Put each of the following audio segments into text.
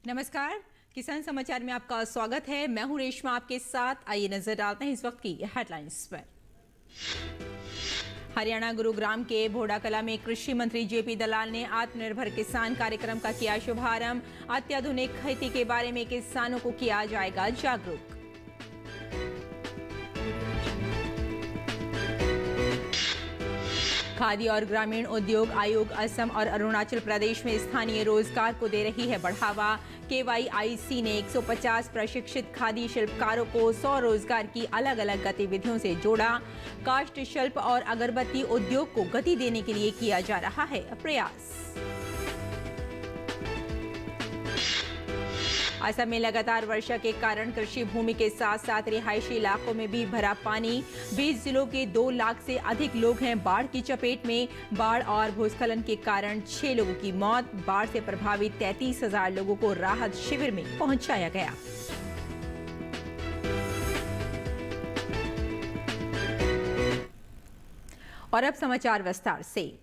नमस्कार, किसान समाचार में आपका स्वागत है। मैं हूं रेशमा आपके साथ। आइए नजर डालते हैं इस वक्त की हेडलाइंस पर। हरियाणा गुरुग्राम के भोडाकला में कृषि मंत्री जेपी दलाल ने आत्मनिर्भर किसान कार्यक्रम का किया शुभारंभ। अत्याधुनिक खेती के बारे में किसानों को किया जाएगा जागरूक। खादी और ग्रामीण उद्योग आयोग असम और अरुणाचल प्रदेश में स्थानीय रोजगार को दे रही है बढ़ावा। KYIC ने 150 प्रशिक्षित खादी शिल्पकारों को 100 रोजगार की अलग अलग गतिविधियों से जोड़ा। काष्ठ शिल्प और अगरबत्ती उद्योग को गति देने के लिए किया जा रहा है प्रयास। असम में लगातार वर्षा के कारण कृषि भूमि के साथ साथ रिहायशी इलाकों में भी भरा पानी। 20 जिलों के 2 लाख से अधिक लोग हैं बाढ़ की चपेट में। बाढ़ और भूस्खलन के कारण 6 लोगों की मौत। बाढ़ से प्रभावित 33,000 लोगों को राहत शिविर में पहुंचाया गया। और अब समाचार विस्तार से।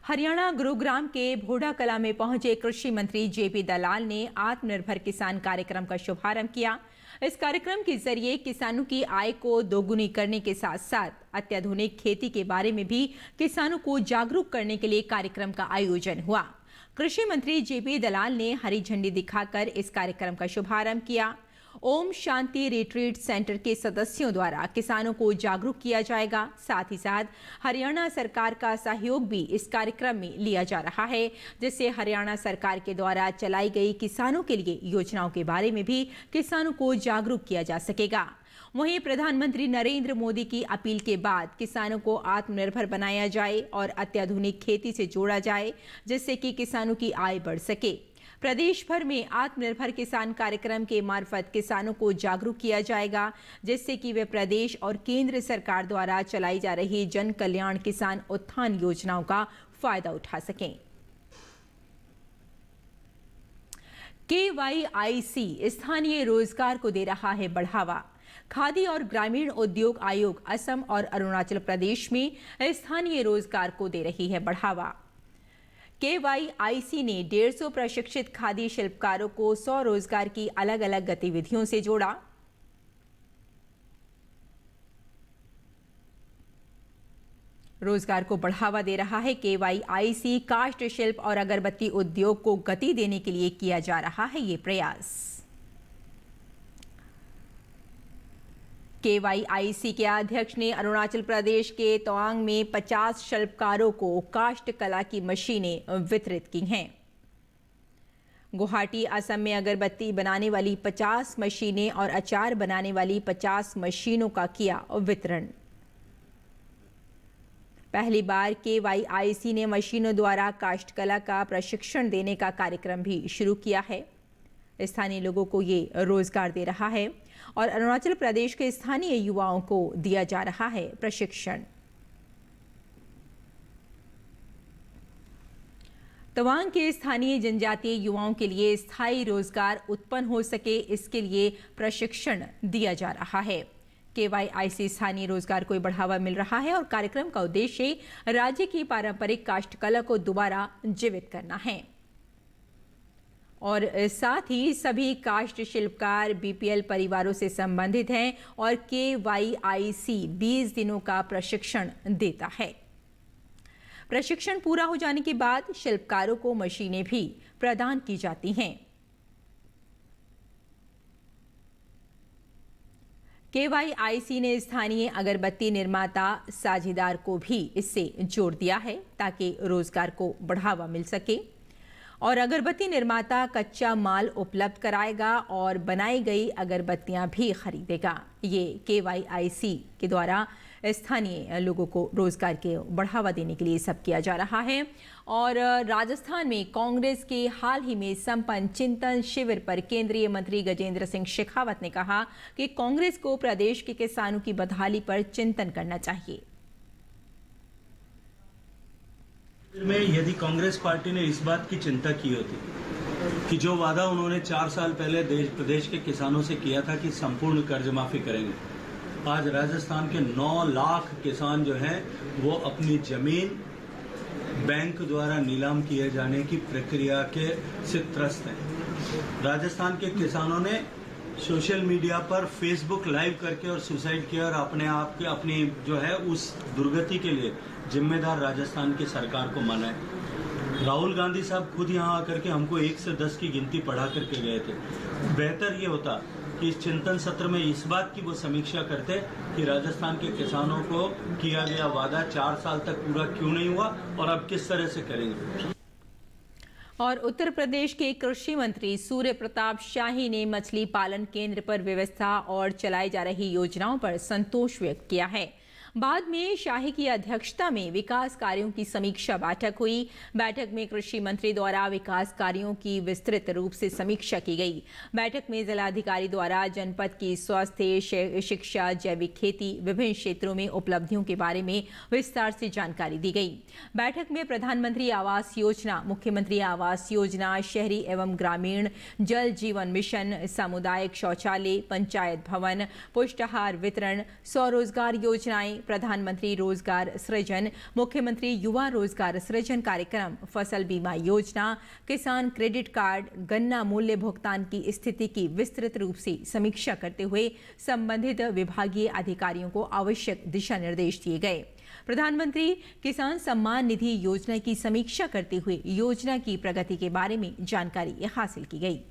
हरियाणा गुरुग्राम के भोडाकला में पहुंचे कृषि मंत्री जेपी दलाल ने आत्मनिर्भर किसान कार्यक्रम का शुभारंभ किया। इस कार्यक्रम के जरिए किसानों की आय को दोगुनी करने के साथ साथ अत्याधुनिक खेती के बारे में भी किसानों को जागरूक करने के लिए कार्यक्रम का आयोजन हुआ। कृषि मंत्री जेपी दलाल ने हरी झंडी दिखाकर इस कार्यक्रम का शुभारंभ किया। ओम शांति रिट्रीट सेंटर के सदस्यों द्वारा किसानों को जागरूक किया जाएगा। साथ ही साथ हरियाणा सरकार का सहयोग भी इस कार्यक्रम में लिया जा रहा है, जिससे हरियाणा सरकार के द्वारा चलाई गई किसानों के लिए योजनाओं के बारे में भी किसानों को जागरूक किया जा सकेगा। वहीं प्रधानमंत्री नरेंद्र मोदी की अपील के बाद किसानों को आत्मनिर्भर बनाया जाए और अत्याधुनिक खेती से जोड़ा जाए, जिससे कि किसानों की आय बढ़ सके। प्रदेश भर में आत्मनिर्भर किसान कार्यक्रम के मार्फत किसानों को जागरूक किया जाएगा, जिससे कि वे प्रदेश और केंद्र सरकार द्वारा चलाई जा रही जन कल्याण किसान उत्थान योजनाओं का फायदा उठा सकें। KYIC स्थानीय रोजगार को दे रहा है बढ़ावा। खादी और ग्रामीण उद्योग आयोग असम और अरुणाचल प्रदेश में स्थानीय रोजगार को दे रही है बढ़ावा। KYIC ने 150 प्रशिक्षित खादी शिल्पकारों को 100 रोजगार की अलग अलग गतिविधियों से जोड़ा। रोजगार को बढ़ावा दे रहा है। KYIC काष्ठ शिल्प और अगरबत्ती उद्योग को गति देने के लिए किया जा रहा है ये प्रयास। KYIC के अध्यक्ष ने अरुणाचल प्रदेश के तवांग में 50 शिल्पकारों को काष्ठ कला की मशीनें वितरित की हैं। गुवाहाटी असम में अगरबत्ती बनाने वाली 50 मशीनें और अचार बनाने वाली 50 मशीनों का किया वितरण। पहली बार KYIC ने मशीनों द्वारा काष्ठकला का प्रशिक्षण देने का कार्यक्रम भी शुरू किया है। स्थानीय लोगों को ये रोजगार दे रहा है और अरुणाचल प्रदेश के स्थानीय युवाओं को दिया जा रहा है प्रशिक्षण। तवांग के स्थानीय जनजातीय युवाओं के लिए स्थायी रोजगार उत्पन्न हो सके, इसके लिए प्रशिक्षण दिया जा रहा है। KYIC स्थानीय रोजगार को बढ़ावा मिल रहा है और कार्यक्रम का उद्देश्य राज्य की पारंपरिक काष्ठकला को दोबारा जीवित करना है और साथ ही सभी काष्ठ शिल्पकार BPL परिवारों से संबंधित हैं और KYIC 20 दिनों का प्रशिक्षण देता है। प्रशिक्षण पूरा हो जाने के बाद शिल्पकारों को मशीनें भी प्रदान की जाती हैं। KYIC ने स्थानीय अगरबत्ती निर्माता साझेदार को भी इससे जोड़ दिया है ताकि रोजगार को बढ़ावा मिल सके और अगरबत्ती निर्माता कच्चा माल उपलब्ध कराएगा और बनाई गई अगरबत्तियां भी खरीदेगा। ये KYIC के द्वारा स्थानीय लोगों को रोजगार के बढ़ावा देने के लिए सब किया जा रहा है। और राजस्थान में कांग्रेस के हाल ही में संपन्न चिंतन शिविर पर केंद्रीय मंत्री गजेंद्र सिंह शेखावत ने कहा कि कांग्रेस को प्रदेश के किसानों की बदहाली पर चिंतन करना चाहिए। में यदि कांग्रेस पार्टी ने इस बात की चिंता की होती कि जो वादा उन्होंने 4 साल पहले प्रदेश के किसानों से किया था कि संपूर्ण कर्ज माफी करेंगे, आज राजस्थान के 9 लाख किसान जो हैं वो अपनी जमीन बैंक द्वारा नीलाम किए जाने की प्रक्रिया के से त्रस्त हैं। राजस्थान के किसानों ने सोशल मीडिया पर फेसबुक लाइव करके और सुसाइड किया और अपने आप के अपनी जो है उस दुर्गति के लिए जिम्मेदार राजस्थान की सरकार को माना है। राहुल गांधी साहब खुद यहाँ आकर के हमको 1 से 10 की गिनती पढ़ा करके गए थे। बेहतर ये होता कि इस चिंतन सत्र में इस बात की वो समीक्षा करते कि राजस्थान के किसानों को किया गया वादा 4 साल तक पूरा क्यों नहीं हुआ और अब किस तरह से करेंगे। और उत्तर प्रदेश के कृषि मंत्री सूर्य प्रताप शाही ने मछली पालन केंद्र पर व्यवस्था और चलाई जा रही योजनाओं पर संतोष व्यक्त किया है। बाद में शाही की अध्यक्षता में विकास कार्यों की समीक्षा बैठक हुई। बैठक में कृषि मंत्री द्वारा विकास कार्यों की विस्तृत रूप से समीक्षा की गई। बैठक में जिलाधिकारी द्वारा जनपद की स्वास्थ्य, शिक्षा, जैविक खेती, विभिन्न क्षेत्रों में उपलब्धियों के बारे में विस्तार से जानकारी दी गई। बैठक में प्रधानमंत्री आवास योजना, मुख्यमंत्री आवास योजना, शहरी एवं ग्रामीण जल जीवन मिशन, सामुदायिक शौचालय, पंचायत भवन, पुष्टाहार वितरण, स्वरोजगार योजनाएं, प्रधानमंत्री रोजगार सृजन, मुख्यमंत्री युवा रोजगार सृजन कार्यक्रम, फसल बीमा योजना, किसान क्रेडिट कार्ड, गन्ना मूल्य भुगतान की स्थिति की विस्तृत रूप से समीक्षा करते हुए संबंधित विभागीय अधिकारियों को आवश्यक दिशा निर्देश दिए गए। प्रधानमंत्री किसान सम्मान निधि योजना की समीक्षा करते हुए योजना की प्रगति के बारे में जानकारी हासिल की गई।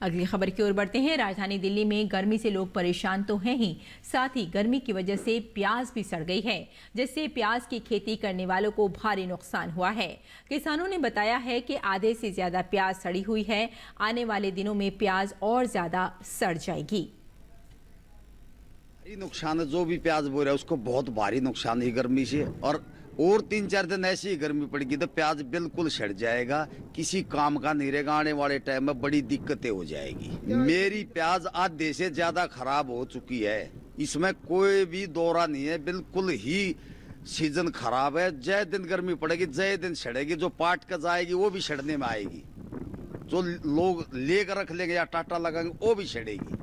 अगली खबर की ओर बढ़ते हैं। राजधानी दिल्ली में गर्मी से लोग परेशान तो हैं ही, साथ ही गर्मी की वजह से प्याज भी सड़ गई है, जिससे प्याज की खेती करने वालों को भारी नुकसान हुआ है। किसानों ने बताया है कि आधे से ज्यादा प्याज सड़ी हुई है। आने वाले दिनों में प्याज और ज्यादा सड़ जाएगी। नुकसान है, जो भी प्याज बो रहा है उसको बहुत भारी नुकसान है गर्मी से। और 3-4 दिन ऐसी ही गर्मी पड़ेगी तो प्याज बिल्कुल सड़ जाएगा, किसी काम का नहीं रहेगा। आने वाले टाइम में बड़ी दिक्कतें हो जाएगी। मेरी प्याज आधे से ज्यादा खराब हो चुकी है, इसमें कोई भी दौरा नहीं है। बिल्कुल ही सीजन खराब है। जय दिन गर्मी पड़ेगी जय दिन सड़ेगी। जो पाट कर जाएगी वो भी सड़ने में आएगी, जो लोग लेकर रख लेंगे या टाटा लगाएंगे वो भी सड़ेगी।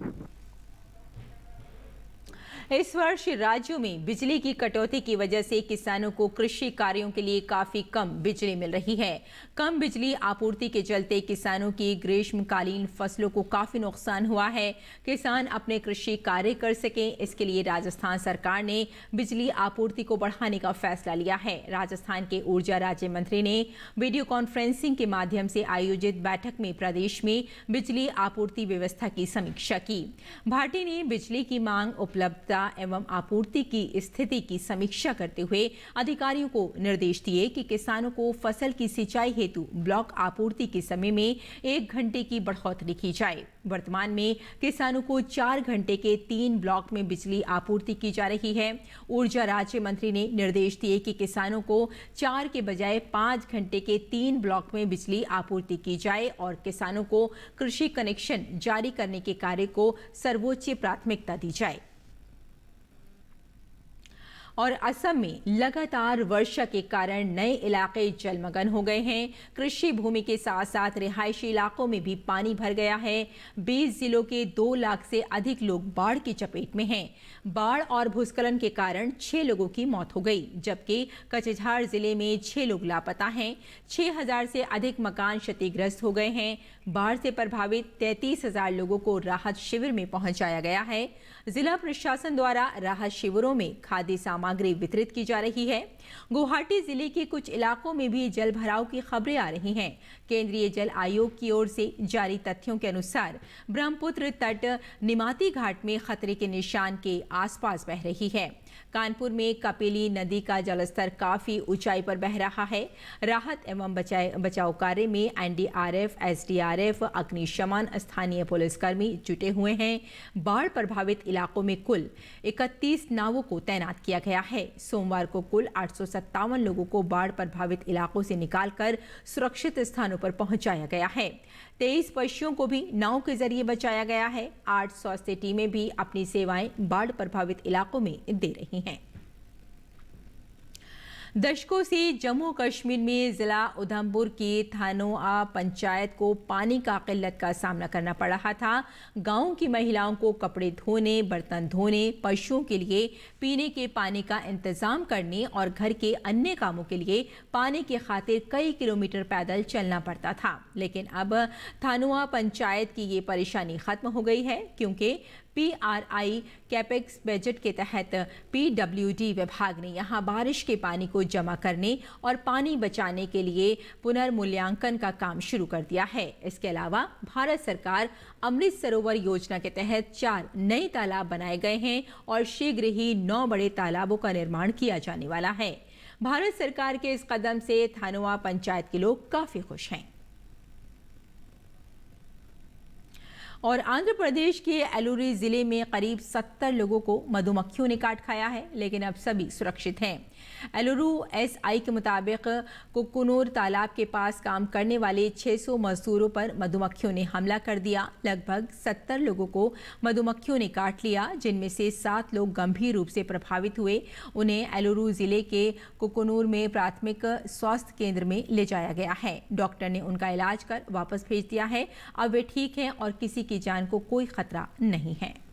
इस वर्ष राज्यों में बिजली की कटौती की वजह से किसानों को कृषि कार्यों के लिए काफी कम बिजली मिल रही है। कम बिजली आपूर्ति के चलते किसानों की ग्रीष्मकालीन फसलों को काफी नुकसान हुआ है। किसान अपने कृषि कार्य कर सकें, इसके लिए राजस्थान सरकार ने बिजली आपूर्ति को बढ़ाने का फैसला लिया है। राजस्थान के ऊर्जा राज्य मंत्री ने वीडियो कॉन्फ्रेंसिंग के माध्यम से आयोजित बैठक में प्रदेश में बिजली आपूर्ति व्यवस्था की समीक्षा की। भाटी ने बिजली की मांग, उपलब्धता एवं आपूर्ति की स्थिति की समीक्षा करते हुए अधिकारियों को निर्देश दिए कि किसानों को फसल की सिंचाई हेतु ब्लॉक आपूर्ति के समय में 1 घंटे की बढ़ोतरी की जाए। वर्तमान में किसानों को 4 घंटे के 3 ब्लॉक में बिजली आपूर्ति की जा रही है। ऊर्जा राज्य मंत्री ने निर्देश दिए कि किसानों को 4 के बजाय 5 घंटे के 3 ब्लॉक में बिजली आपूर्ति की जाए और किसानों को कृषि कनेक्शन जारी करने के कार्य को सर्वोच्च प्राथमिकता दी जाए। और असम में लगातार वर्षा के कारण नए इलाके जलमग्न हो गए हैं। कृषि भूमि के साथ साथ रिहायशी इलाकों में भी पानी भर गया है। 20 जिलों के 2 लाख से अधिक लोग बाढ़ की चपेट में हैं। बाढ़ और भूस्खलन के कारण 6 लोगों की मौत हो गई, जबकि कचझाड़ जिले में 6 लोग लापता हैं। 6000 से अधिक मकान क्षतिग्रस्त हो गए हैं। बाढ़ से प्रभावित 33,000 लोगों को राहत शिविर में पहुंचाया गया है। जिला प्रशासन द्वारा राहत शिविरों में खाद्य सामग्री वितरित की जा रही है। गुवाहाटी जिले के कुछ इलाकों में भी जल भराव की खबरें आ रही हैं। केंद्रीय जल आयोग की ओर से जारी तथ्यों के अनुसार ब्रह्मपुत्र तट निमाती घाट में खतरे के निशान के आसपास बह रही है। कानपुर में कपिली नदी का जलस्तर काफी ऊंचाई पर बह रहा है। राहत एवं बचाव कार्य में एनडीआरएफ, एसडीआरएफ, अग्निशमन, स्थानीय पुलिसकर्मी जुटे हुए हैं। बाढ़ प्रभावित इलाकों में कुल 31 नावों को तैनात किया गया है। सोमवार को कुल 857 लोगों को बाढ़ प्रभावित इलाकों से निकालकर सुरक्षित स्थानों पर पहुंचाया गया है। 23 पशुओं को भी नाव के जरिए बचाया गया है। 8 स्वास्थ्य टीमें भी अपनी सेवाएं बाढ़ प्रभावित इलाकों में दे रही हैं। दशकों से जम्मू कश्मीर में जिला उधमपुर की थानोआ पंचायत को पानी का किल्लत का सामना करना पड़ रहा था। गांव की महिलाओं को कपड़े धोने, बर्तन धोने, पशुओं के लिए पीने के पानी का इंतजाम करने और घर के अन्य कामों के लिए पानी की खातिर कई किलोमीटर पैदल चलना पड़ता था। लेकिन अब थानोआ पंचायत की ये परेशानी खत्म हो गई है, क्योंकि PRI कैपेक्स बजट के तहत PWD विभाग ने यहां बारिश के पानी को जमा करने और पानी बचाने के लिए पुनर्मूल्यांकन का काम शुरू कर दिया है। इसके अलावा भारत सरकार अमृत सरोवर योजना के तहत 4 नए तालाब बनाए गए हैं और शीघ्र ही 9 बड़े तालाबों का निर्माण किया जाने वाला है। भारत सरकार के इस कदम से थानोआ पंचायत के लोग काफी खुश हैं। और आंध्र प्रदेश के एलुरू जिले में करीब 70 लोगों को मधुमक्खियों ने काट खाया है, लेकिन अब सभी सुरक्षित हैं। एलुरू SI के मुताबिक कुकुनूर तालाब के पास काम करने वाले 600 मजदूरों पर मधुमक्खियों ने हमला कर दिया। लगभग 70 लोगों को मधुमक्खियों ने काट लिया, जिनमें से 7 लोग गंभीर रूप से प्रभावित हुए। उन्हें एलुरू जिले के कुकुनूर में प्राथमिक स्वास्थ्य केंद्र में ले जाया गया है। डॉक्टर ने उनका इलाज कर वापस भेज दिया है। अब वे ठीक हैं और किसी की जान को कोई खतरा नहीं है।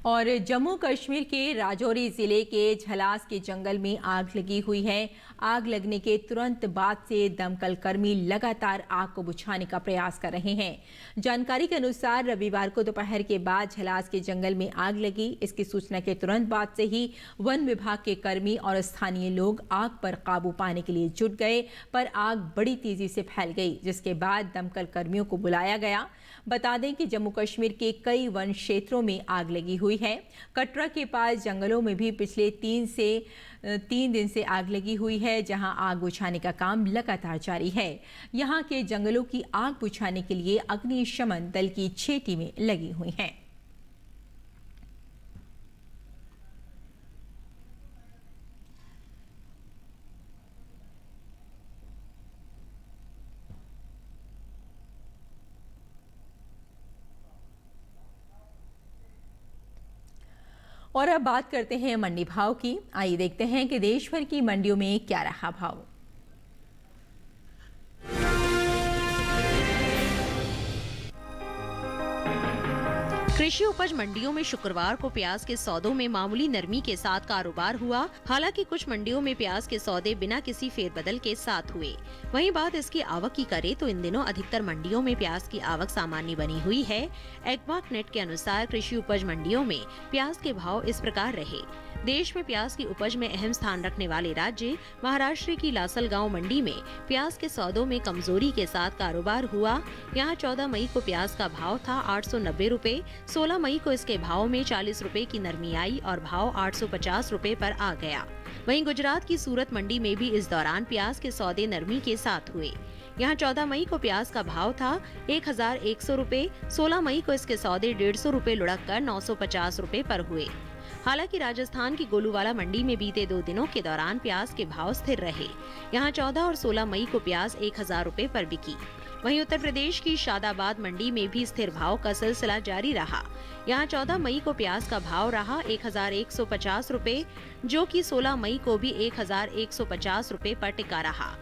और जम्मू कश्मीर के राजौरी जिले के झलास के जंगल में आग लगी हुई है। आग लगने के तुरंत बाद से दमकल कर्मी लगातार आग को बुझाने का प्रयास कर रहे हैं। जानकारी के अनुसार रविवार को दोपहर के बाद झलास के जंगल में आग लगी। इसकी सूचना के तुरंत बाद से ही वन विभाग के कर्मी और स्थानीय लोग आग पर काबू पाने के लिए जुट गए, पर आग बड़ी तेजी से फैल गई, जिसके बाद दमकल कर्मियों को बुलाया गया। बता दें कि जम्मू कश्मीर के कई वन क्षेत्रों में आग लगी हुई है। कटरा के पास जंगलों में भी पिछले 3 दिन से आग लगी हुई है, जहां आग बुझाने का काम लगातार जारी है। यहां के जंगलों की आग बुझाने के लिए अग्निशमन दल की 6 टीमें लगी हुई हैं। और अब बात करते हैं मंडी भाव की। आइए देखते हैं कि देश भर की मंडियों में क्या रहा भाव। कृषि उपज मंडियों में शुक्रवार को प्याज के सौदों में मामूली नरमी के साथ कारोबार हुआ। हालांकि कुछ मंडियों में प्याज के सौदे बिना किसी फेरबदल के साथ हुए। वहीं बात इसकी आवक की करें तो इन दिनों अधिकतर मंडियों में प्याज की आवक सामान्य बनी हुई है। एग्मार्क नेट के अनुसार कृषि उपज मंडियों में प्याज के भाव इस प्रकार रहे। देश में प्याज की उपज में अहम स्थान रखने वाले राज्य महाराष्ट्र की लासलगांव मंडी में प्याज के सौदों में कमजोरी के साथ कारोबार हुआ। यहाँ 14 मई को प्याज का भाव था 890 रुपए, 16 मई को इसके भाव में 40 रुपए की नरमी आई और भाव 850 रुपए पर आ गया। वहीं गुजरात की सूरत मंडी में भी इस दौरान प्याज के सौदे नरमी के साथ हुए। यहाँ 14 मई को प्याज का भाव था 1100 रुपए, 16 मई को इसके सौदे 150 रुपए लुढ़क कर 950 रुपए पर हुए। हालांकि राजस्थान की गोलूवाला मंडी में बीते 2 दिनों के दौरान प्याज के भाव स्थिर रहे। यहाँ 14 और 16 मई को प्याज 1000 रुपए पर बिकी। वहीं उत्तर प्रदेश की शादाबाद मंडी में भी स्थिर भाव का सिलसिला जारी रहा। यहाँ 14 मई को प्याज का भाव रहा 1150 रुपए, जो कि 16 मई को भी 1150 रुपए पर टिका रहा।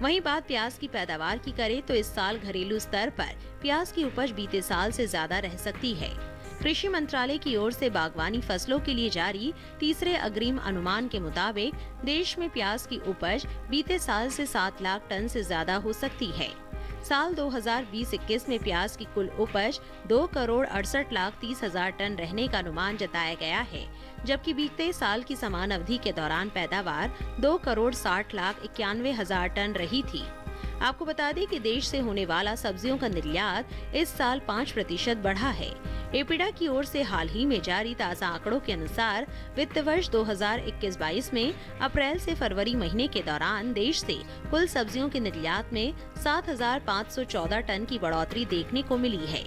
वहीं बात प्याज की पैदावार की करें तो इस साल घरेलू स्तर पर प्याज की उपज बीते साल से ज्यादा रह सकती है। कृषि मंत्रालय की ओर से बागवानी फसलों के लिए जारी तीसरे अग्रिम अनुमान के मुताबिक देश में प्याज की उपज बीते साल से 7 लाख टन से ज्यादा हो सकती है। साल 2020-21 में प्याज की कुल उपज 2,68,30,000 टन रहने का अनुमान जताया गया है, जबकि बीते साल की समान अवधि के दौरान पैदावार 2,60,91,000 टन रही थी। आपको बता दें कि देश से होने वाला सब्जियों का निर्यात इस साल 5% बढ़ा है। एपिडा की ओर से हाल ही में जारी ताज़ा आंकड़ों के अनुसार वित्त वर्ष 2021-22 में अप्रैल से फरवरी महीने के दौरान देश से कुल सब्जियों के निर्यात में 7,514 टन की बढ़ोतरी देखने को मिली है।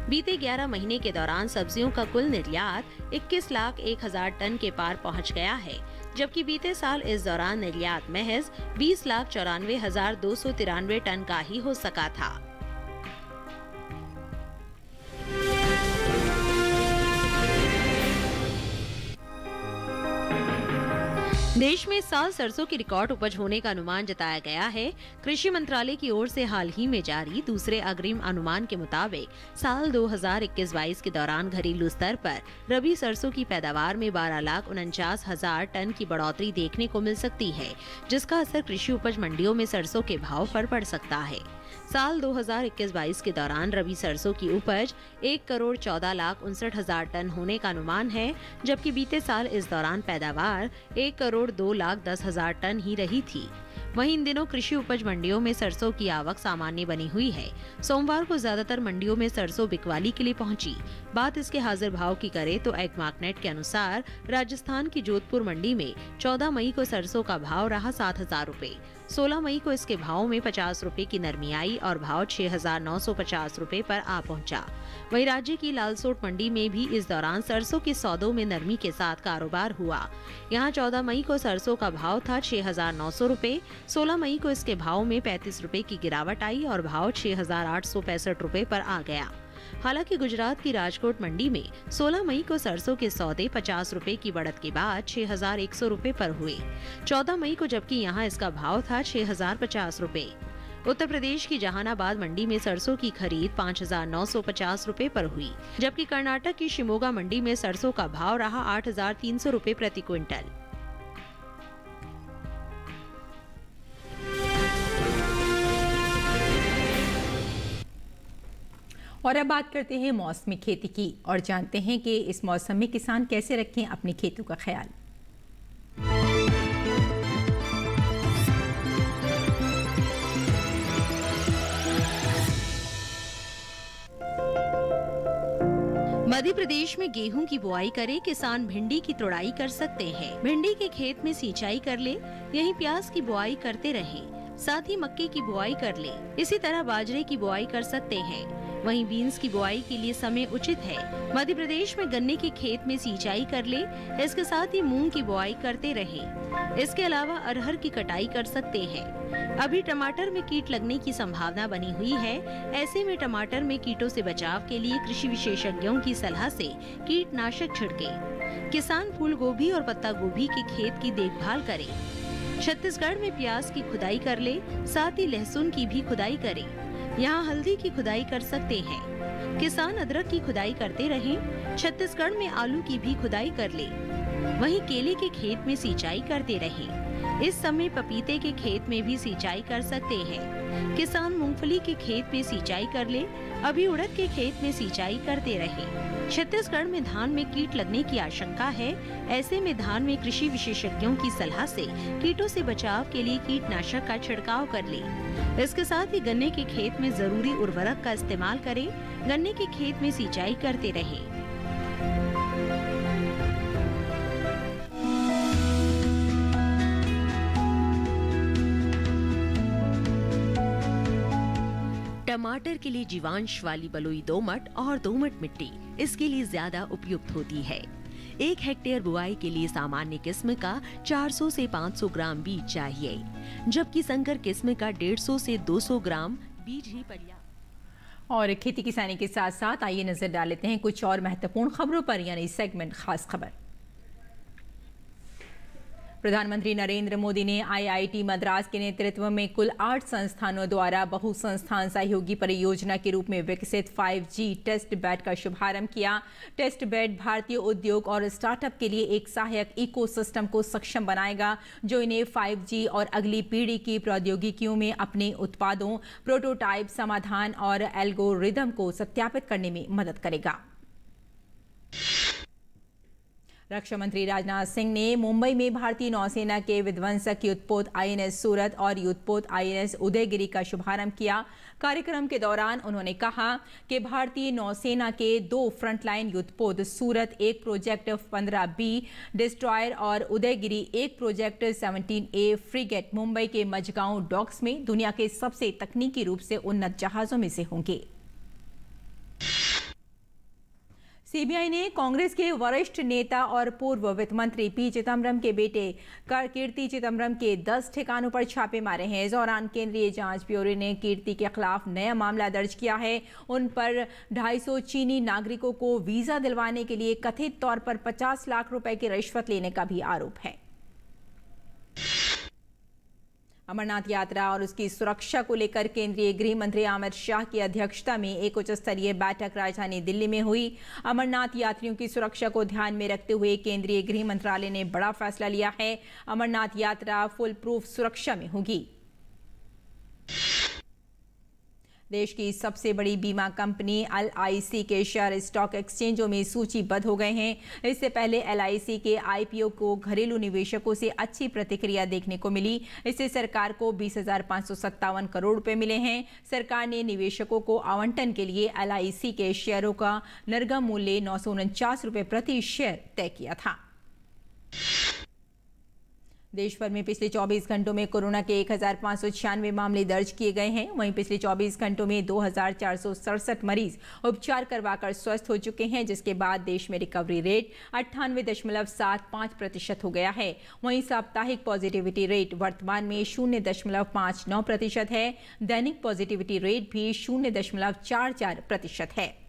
बीते 11 महीने के दौरान सब्जियों का कुल निर्यात 21,01,000 टन के पार पहुंच गया है, जबकि बीते साल इस दौरान निर्यात महज 20,94,293 टन का ही हो सका था। देश में इस साल सरसों की रिकॉर्ड उपज होने का अनुमान जताया गया है। कृषि मंत्रालय की ओर से हाल ही में जारी दूसरे अग्रिम अनुमान के मुताबिक साल 2021-22 के दौरान घरेलू स्तर पर रबी सरसों की पैदावार में 12,49,000 टन की बढ़ोतरी देखने को मिल सकती है, जिसका असर कृषि उपज मंडियों में सरसों के भाव पर पड़ सकता है। साल 2021-22 के दौरान रबी सरसों की उपज 1,14,59,000 टन होने का अनुमान है, जबकि बीते साल इस दौरान पैदावार 1,02,10,000 टन ही रही थी। वहीं इन दिनों कृषि उपज मंडियों में सरसों की आवक सामान्य बनी हुई है। सोमवार को ज्यादातर मंडियों में सरसों बिकवाली के लिए पहुंची। बात इसके हाजिर भाव की करें तो एग्मार्कनेट के अनुसार राजस्थान की जोधपुर मंडी में 14 मई को सरसों का भाव रहा 7,000 रुपए। 16 मई को इसके भाव में 50 रुपए की नरमी आई और भाव 6,950 रुपए पर आ पहुंचा। वहीं राज्य की लालसोट मंडी में भी इस दौरान सरसों के सौदों में नरमी के साथ कारोबार हुआ। यहां 14 मई को सरसों का भाव था 6,900 रुपए। 16 मई को इसके भाव में 35 रुपए की गिरावट आई और भाव 6,865 रुपए पर आ गया। हालांकि गुजरात की राजकोट मंडी में 16 मई को सरसों के सौदे 50 रुपए की बढ़त के बाद 6,100 रुपए पर हुए। 14 मई को जबकि यहां इसका भाव था 6,050 रुपए। उत्तर प्रदेश की जहानाबाद मंडी में सरसों की खरीद 5,950 रुपए पर हुई, जबकि कर्नाटक की शिमोगा मंडी में सरसों का भाव रहा 8,300 रुपए प्रति क्विंटल। और अब बात करते हैं मौसमी खेती की और जानते हैं कि इस मौसम में किसान कैसे रखें अपनी खेतों का ख्याल। मध्य प्रदेश में गेहूं की बुआई करे किसान भिंडी की तुड़ाई कर सकते हैं। भिंडी के खेत में सिंचाई कर ले, यहीं प्याज की बुआई करते रहें। साथ ही मक्के की बुआई कर ले। इसी तरह बाजरे की बुआई कर सकते हैं। वहीं बीन्स की बुआई के लिए समय उचित है। मध्य प्रदेश में गन्ने के खेत में सिंचाई कर ले, इसके साथ ही मूंग की बुआई करते रहें। इसके अलावा अरहर की कटाई कर सकते हैं। अभी टमाटर में कीट लगने की संभावना बनी हुई है। ऐसे में टमाटर में कीटों से बचाव के लिए कृषि विशेषज्ञों की सलाह से कीटनाशक छिड़के। किसान फूल गोभी और पत्ता गोभी के खेत की देखभाल करें। छत्तीसगढ़ में प्याज की खुदाई कर ले, साथ ही लहसुन की भी खुदाई करें। यहाँ हल्दी की खुदाई कर सकते हैं। किसान अदरक की खुदाई करते रहें। छत्तीसगढ़ में आलू की भी खुदाई कर ले। वहीं केले के खेत में सिंचाई करते रहें। इस समय पपीते के खेत में भी सिंचाई कर सकते हैं। किसान मूंगफली के खेत में सिंचाई कर ले। अभी उड़द के खेत में सिंचाई करते रहें। छत्तीसगढ़ में धान में कीट लगने की आशंका है। ऐसे में धान में कृषि विशेषज्ञों की सलाह से कीटों से बचाव के लिए कीटनाशक का छिड़काव कर ले। इसके साथ ही गन्ने के खेत में जरूरी उर्वरक का इस्तेमाल करें। गन्ने के खेत में सिंचाई करते रहें। टमाटर के लिए जीवांश वाली बलुई दोमट और दोमट मिट्टी इसके लिए ज्यादा उपयुक्त होती है। 1 हेक्टेयर बुआई के लिए सामान्य किस्म का 400 से 500 ग्राम बीज चाहिए, जबकि संकर किस्म का 150 से 200 ग्राम बीज ही पर्याप्त। और खेती किसानी के साथ साथ आइए नजर डाल लेते हैं कुछ और महत्वपूर्ण खबरों पर, यानी सेगमेंट खास खबर। प्रधानमंत्री नरेंद्र मोदी ने आईआईटी मद्रास के नेतृत्व में कुल 8 संस्थानों द्वारा बहु संस्थान सहयोगी परियोजना के रूप में विकसित 5G टेस्ट बेड का शुभारंभ किया। टेस्ट बेड भारतीय उद्योग और स्टार्टअप के लिए एक सहायक इकोसिस्टम को सक्षम बनाएगा, जो इन्हें 5G और अगली पीढ़ी की प्रौद्योगिकियों में अपने उत्पादों, प्रोटोटाइप, समाधान और एल्गोरिदम को सत्यापित करने में मदद करेगा। रक्षा मंत्री राजनाथ सिंह ने मुंबई में भारतीय नौसेना के विध्वंसक युद्धपोत INS सूरत और युद्धपोत INS उदयगिरी का शुभारंभ किया। कार्यक्रम के दौरान उन्होंने कहा कि भारतीय नौसेना के 2 फ्रंटलाइन युद्धपोत सूरत एक प्रोजेक्ट 15B डिस्ट्रॉयर और उदयगिरी एक प्रोजेक्ट 17A फ्रिगेट मुंबई के मझगांव डॉक्स में दुनिया के सबसे तकनीकी रूप से उन्नत जहाजों में से होंगे। सीबीआई ने कांग्रेस के वरिष्ठ नेता और पूर्व वित्त मंत्री पी चिदम्बरम के बेटे कीर्ति चिदम्बरम के 10 ठिकानों पर छापे मारे हैं। इस दौरान केंद्रीय जांच ब्यूरो ने कीर्ति के खिलाफ नया मामला दर्ज किया है। उन पर 250 चीनी नागरिकों को वीजा दिलवाने के लिए कथित तौर पर 50 लाख रुपए की रिश्वत लेने का भी आरोप है। अमरनाथ यात्रा और उसकी सुरक्षा को लेकर केंद्रीय गृह मंत्री अमित शाह की अध्यक्षता में एक उच्च स्तरीय बैठक राजधानी दिल्ली में हुई। अमरनाथ यात्रियों की सुरक्षा को ध्यान में रखते हुए केंद्रीय गृह मंत्रालय ने बड़ा फैसला लिया है। अमरनाथ यात्रा फुल प्रूफ सुरक्षा में होगी। देश की सबसे बड़ी बीमा कंपनी LIC के शेयर स्टॉक एक्सचेंजों में सूचीबद्ध हो गए हैं। इससे पहले LIC के IPO को घरेलू निवेशकों से अच्छी प्रतिक्रिया देखने को मिली। इससे सरकार को 20,557 करोड़ रुपए मिले हैं। सरकार ने निवेशकों को आवंटन के लिए LIC के शेयरों का निर्गम मूल्य 949 रुपए प्रति शेयर तय किया था। देश भर में पिछले 24 घंटों में कोरोना के 1,596 मामले दर्ज किए गए हैं। वहीं पिछले 24 घंटों में 2,467 मरीज उपचार करवाकर स्वस्थ हो चुके हैं, जिसके बाद देश में रिकवरी रेट 98.75% हो गया है। वहीं साप्ताहिक पॉजिटिविटी रेट वर्तमान में 0.59% है। दैनिक पॉजिटिविटी रेट भी 0.44% है।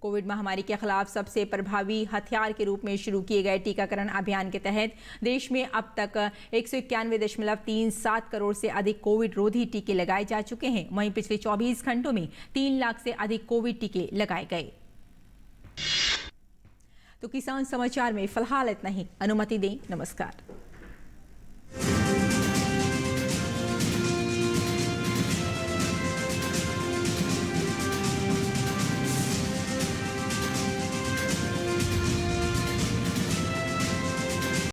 कोविड महामारी के खिलाफ सबसे प्रभावी हथियार के रूप में शुरू किए गए टीकाकरण अभियान के तहत देश में अब तक 191.37 करोड़ से अधिक कोविड रोधी टीके लगाए जा चुके हैं। वहीं पिछले 24 घंटों में 3 लाख से अधिक कोविड टीके लगाए गए। तो किसान समाचार में फिलहाल इतना ही। अनुमति दें। नमस्कार।